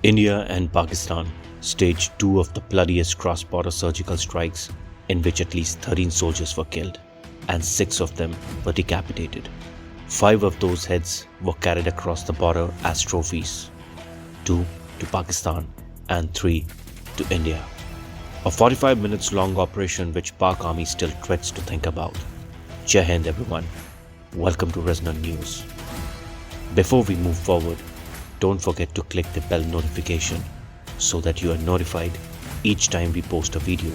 India and Pakistan staged two of the bloodiest cross-border surgical strikes in which at least 13 soldiers were killed and 6 of them were decapitated. 5 of those heads were carried across the border as trophies, 2 to Pakistan and 3 to India. A 45 minutes long operation which Pak Army still dreads to think about. Jai Hind everyone, welcome to Resonant News. Before we move forward, don't forget to click the bell notification so that you are notified each time we post a video,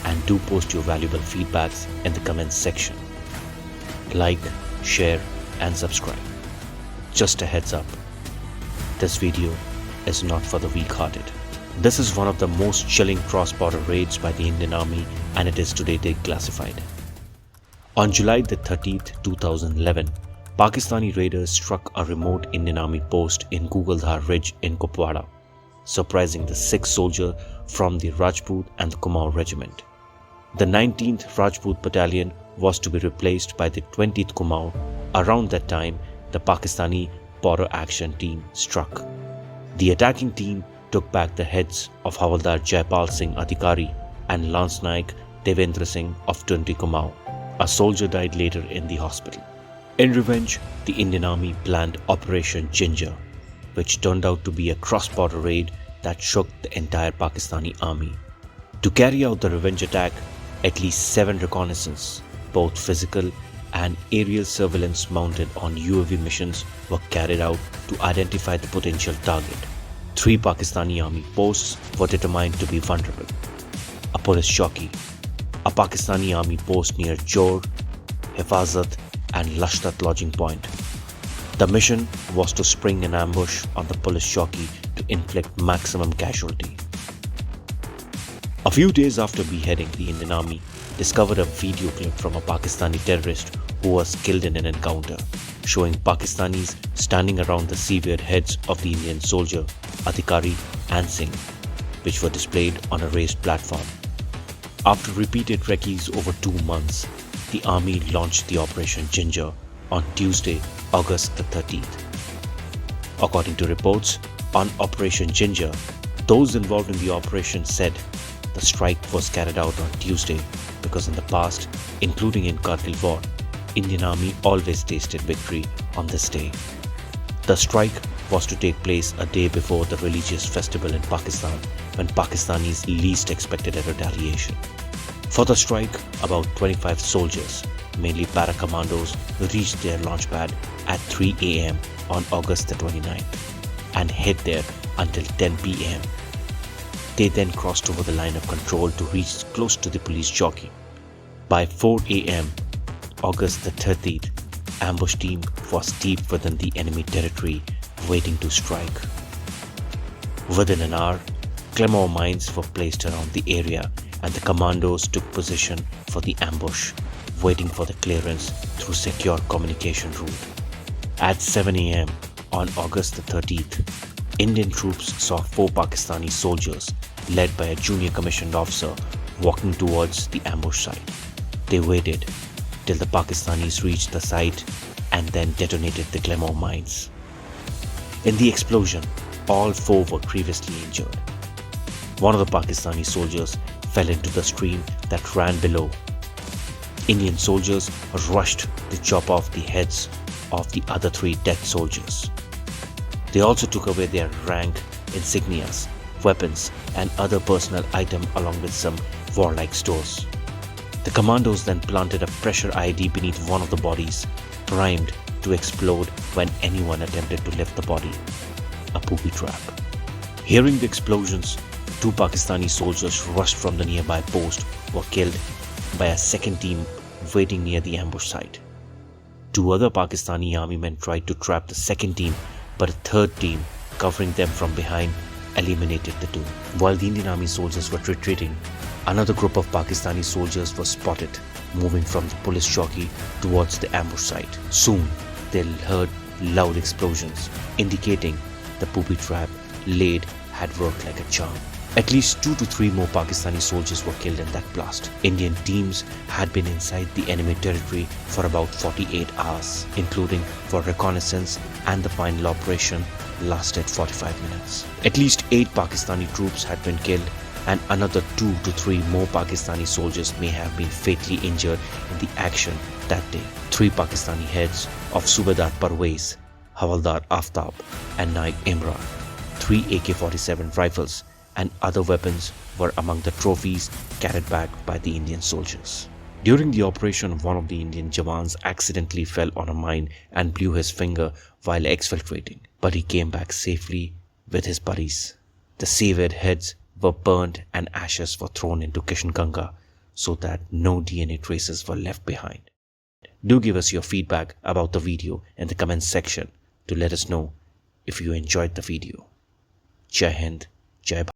and do post your valuable feedbacks in the comments section. Like, share and subscribe. Just a heads up, this video is not for the weak-hearted. This is one of the most chilling cross-border raids by the Indian Army, and it is today declassified. On July the 30th, 2011, Pakistani raiders struck a remote Indian Army post in Gugaldhar Ridge in Kupwara, surprising the 6th soldier from the Rajput and the Kumaon regiment. The 19th Rajput battalion was to be replaced by the 20th Kumaon. Around that time, the Pakistani border action team struck. The attacking team took back the heads of Havaldar Jaipal Singh Adhikari and Lance Naik Devendra Singh of 20 Kumaon. A soldier died later in the hospital. In revenge, the Indian Army planned Operation Ginger, which turned out to be a cross-border raid that shook the entire Pakistani army. To carry out the revenge attack, at least 7 reconnaissance, both physical and aerial surveillance mounted on UAV missions, were carried out to identify the potential target. 3 Pakistani army posts were determined to be vulnerable. A police chowki, a Pakistani army post near Jor, Hifazat and Lashtat lodging point. The mission was to spring an ambush on the police chowki to inflict maximum casualty. A few days after beheading, the Indian Army discovered a video clip from a Pakistani terrorist who was killed in an encounter, showing Pakistanis standing around the severed heads of the Indian soldier Adhikari and Singh, which were displayed on a raised platform. After repeated recce's over 2 months, the army launched the Operation Ginger on Tuesday, August the 30th. According to reports, on Operation Ginger, those involved in the operation said the strike was carried out on Tuesday because in the past, including in Kargil War, Indian Army always tasted victory on this day. The strike was to take place a day before the religious festival in Pakistan, when Pakistanis least expected a retaliation. For the strike, about 25 soldiers, mainly para-commandos, reached their launchpad at 3 a.m. on August the 29th and hid there until 10 p.m. They then crossed over the line of control to reach close to the police chowki. By 4 a.m., August the 30th, ambush team was deep within the enemy territory waiting to strike. Within an hour, claymore mines were placed around the area and the commandos took position for the ambush, waiting for the clearance through secure communication route. At 7 a.m. on August the 30th, Indian troops saw 4 Pakistani soldiers led by a junior commissioned officer walking towards the ambush site. They waited till the Pakistanis reached the site and then detonated the claymore mines. In the explosion, all 4 were grievously injured. One of the Pakistani soldiers fell into the stream that ran below. Indian soldiers rushed to chop off the heads of the other 3 dead soldiers. They also took away their rank insignias, weapons and other personal items along with some warlike stores. The commandos then planted a pressure IED beneath one of the bodies, primed to explode when anyone attempted to lift the body. A booby trap. Hearing the explosions, 2 Pakistani soldiers rushed from the nearby post were killed by a second team waiting near the ambush site. 2 other Pakistani army men tried to trap the second team, but a third team, covering them from behind, eliminated the 2. While the Indian Army soldiers were retreating, another group of Pakistani soldiers was spotted moving from the police chowki towards the ambush site. Soon, they heard loud explosions, indicating the booby trap laid had worked like a charm. At least 2 to 3 more Pakistani soldiers were killed in that blast. Indian teams had been inside the enemy territory for about 48 hours, including for reconnaissance and the final operation lasted 45 minutes. At least 8 Pakistani troops had been killed, and another 2 to 3 more Pakistani soldiers may have been fatally injured in the action that day. 3 Pakistani heads of Subedar Parvez, Havaldar Aftab and Naik Imran, 3 AK-47 rifles and other weapons were among the trophies carried back by the Indian soldiers. During the operation, one of the Indian Jawans accidentally fell on a mine and blew his finger while exfiltrating, but he came back safely with his buddies. The severed heads were burned and ashes were thrown into Kishnganga so that no DNA traces were left behind. Do give us your feedback about the video in the comments section to let us know if you enjoyed the video. Jai Hind, Jai Bharat.